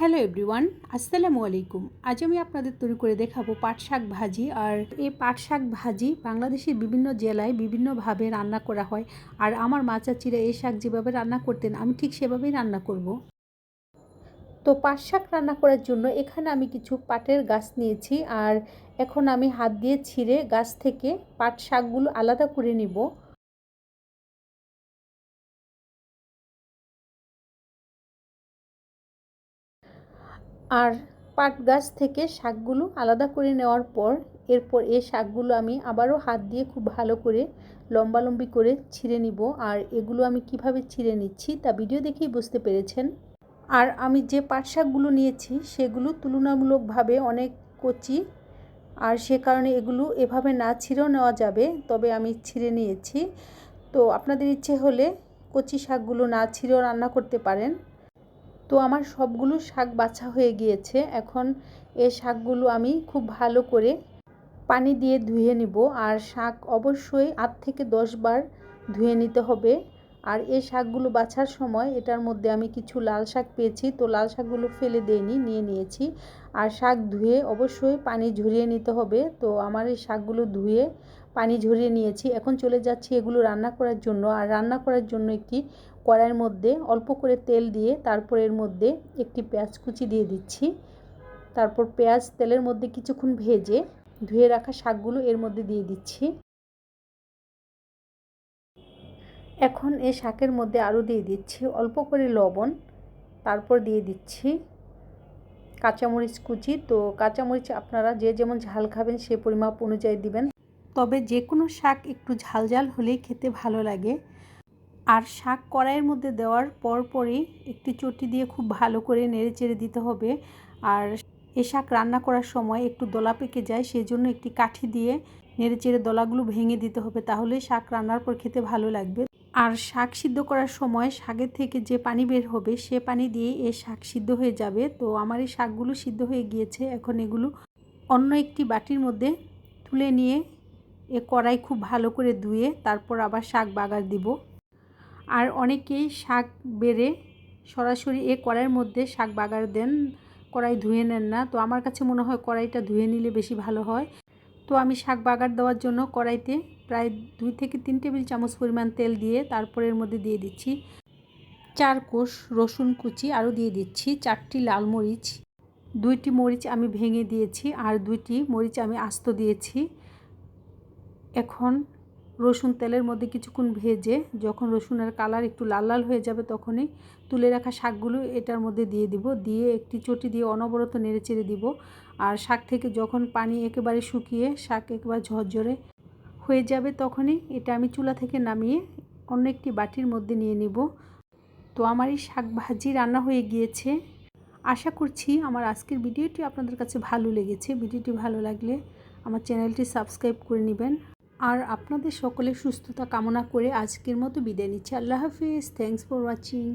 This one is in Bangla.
হ্যালো এভরিওয়ান, আসসালামু আলাইকুম। আজ আমি আপনাদের তৈরি করে দেখাবো পাট শাক ভাজি। আর এই পাট শাক ভাজি বাংলাদেশের বিভিন্ন জেলায় বিভিন্নভাবে রান্না করা হয়। আর আমার মা চাচিরা এই শাক যেভাবে রান্না করতেন আমি ঠিক সেভাবেই রান্না করব। তো পাট শাক রান্না করার জন্য এখানে আমি কিছু পাটের গাছ নিয়েছি। আর এখন আমি হাত দিয়ে ছিঁড়ে গাছ থেকে পাট শাকগুলো আলাদা করে নিব। আর পাট গাছ থেকে শাকগুলো আলাদা করে নেওয়ার পর এরপর এই শাকগুলো আমি আবারও হাত দিয়ে খুব ভালো করে লম্বালম্বি করে ছিঁড়ে নিব। আর এগুলো আমি কিভাবে ছিঁড়ে নিচ্ছি তা ভিডিও দেখেই বুঝতে পেরেছেন। আর আমি যে পাট শাকগুলো নিয়েছি সেগুলো তুলনামূলকভাবে অনেক কচি, আর সে কারণে এগুলো এভাবে না ছিঁড়েও নেওয়া যাবে, তবে আমি ছিঁড়ে নিয়েছি। তো আপনাদের ইচ্ছে হলে কচি শাকগুলো না ছিঁড়েও রান্না করতে পারেন। তো আমার সবগুলো শাক বাছা হয়ে গিয়েছে। এখন এই শাকগুলো আমি খুব ভালো করে পানি দিয়ে ধুয়ে নিব। আর শাক অবশ্যই 8 থেকে 10 বার ধুয়ে নিতে হবে। আর এই শাকগুলো বাছার সময় এটার মধ্যে আমি কিছু লাল শাক পেয়েছি, তো লাল শাকগুলো ফেলে দেইনি, নিয়ে নিয়েছি। আর শাক ধুয়ে অবশ্যই পানি ঝরিয়ে নিতে হবে। তো আমার এই শাকগুলো ধুয়ে পানি ঝরিয়ে নিয়েছি। এখন চলে যাচ্ছি এগুলো রান্না করার জন্য। আর রান্না করার জন্য একটি কড়াইয়ের মধ্যে অল্প করে তেল দিয়ে তারপর এর মধ্যে একটি পেঁয়াজ কুচি দিয়ে দিচ্ছি। তারপর পেঁয়াজ তেলের মধ্যে কিছুক্ষণ ভেজে ধুয়ে রাখা শাকগুলো এর মধ্যে দিয়ে দিচ্ছি। এখন এই শাকের মধ্যে আরও দিয়ে দিচ্ছি অল্প করে লবণ। তারপর দিয়ে দিচ্ছি কাঁচামরিচ কুচি। তো কাঁচামরিচ আপনারা যে যেমন ঝাল খাবেন সে পরিমাপ অনুযায়ী দিবেন, তবে যে কোনো শাক একটু ঝাল ঝাল হলেই খেতে ভালো লাগে। আর শাক কড়াইয়ের মধ্যে দেওয়ার পরপরই একটি চটি দিয়ে খুব ভালো করে নেড়ে চেড়ে দিতে হবে। আর এ শাক রান্না করার সময় একটু দলা পেকে যায়, সেই জন্য একটি কাঠি দিয়ে নেড়ে চেড়ে দলাগুলো ভেঙে দিতে হবে, তাহলে শাক রান্নার পর খেতে ভালো লাগবে। আর শাক সিদ্ধ করার সময় শাকের থেকে যে পানি বের হবে সে পানি দিয়ে এই শাক সিদ্ধ হয়ে যাবে। তো আমার এই শাকগুলো সিদ্ধ হয়ে গিয়েছে। এখন এগুলো অন্য একটি বাটির মধ্যে তুলে নিয়ে এ কড়াই খুব ভালো করে ধুয়ে তারপর আবার শাক বাগার দিব। আর অনেকেই শাক বেড়ে সরাসরি এ কড়াইয়ের মধ্যে শাক বাগার দেন, কড়াই ধুয়ে নেন না। তো আমার কাছে মনে হয় কড়াইটা ধুয়ে নিলে বেশি ভালো হয়। তো আমি শাক বাগার দেওয়ার জন্য কড়াইতে প্রায় 2 থেকে 3 টেবিল চামচ পরিমাণ তেল দিয়ে তারপর এর মধ্যে দিয়ে দিচ্ছি 4 কোষ রসুন কুচি, আরও দিয়ে দিচ্ছি 4টি লাল মরিচ, 2টি মরিচ আমি ভেঙে দিয়েছি, আর 2টি মরিচ আমি আস্ত দিয়েছি। এখন রসুন তেলের মধ্যে কিছুক্ষণ ভেজে যখন রসুনের কালার একটু লাল লাল হয়ে যাবে তখনই তুলে রাখা শাকগুলো এটার মধ্যে দিয়ে দিব। দিয়ে একটি চটি দিয়ে অনবরত নেড়ে চেড়ে দিব। আর শাক থেকে যখন পানি একেবারে শুকিয়ে শাক একেবারে ঝরঝরে হয়ে যাবে তখনই এটা আমি চুলা থেকে নামিয়ে অন্য একটি বাটির মধ্যে নিয়ে নিব। তো আমার এই শাক ভাজি রান্না হয়ে গিয়েছে। আশা করছি আমার আজকের ভিডিওটি আপনাদের কাছে ভালো লেগেছে। ভিডিওটি ভালো লাগলে আমার চ্যানেলটি সাবস্ক্রাইব করে নেবেন। আর আপনাদের সকলের সুস্থতা কামনা করে আজকের মতো বিদায় নিচ্ছি। আল্লাহ হাফিজ। Thanks for watching.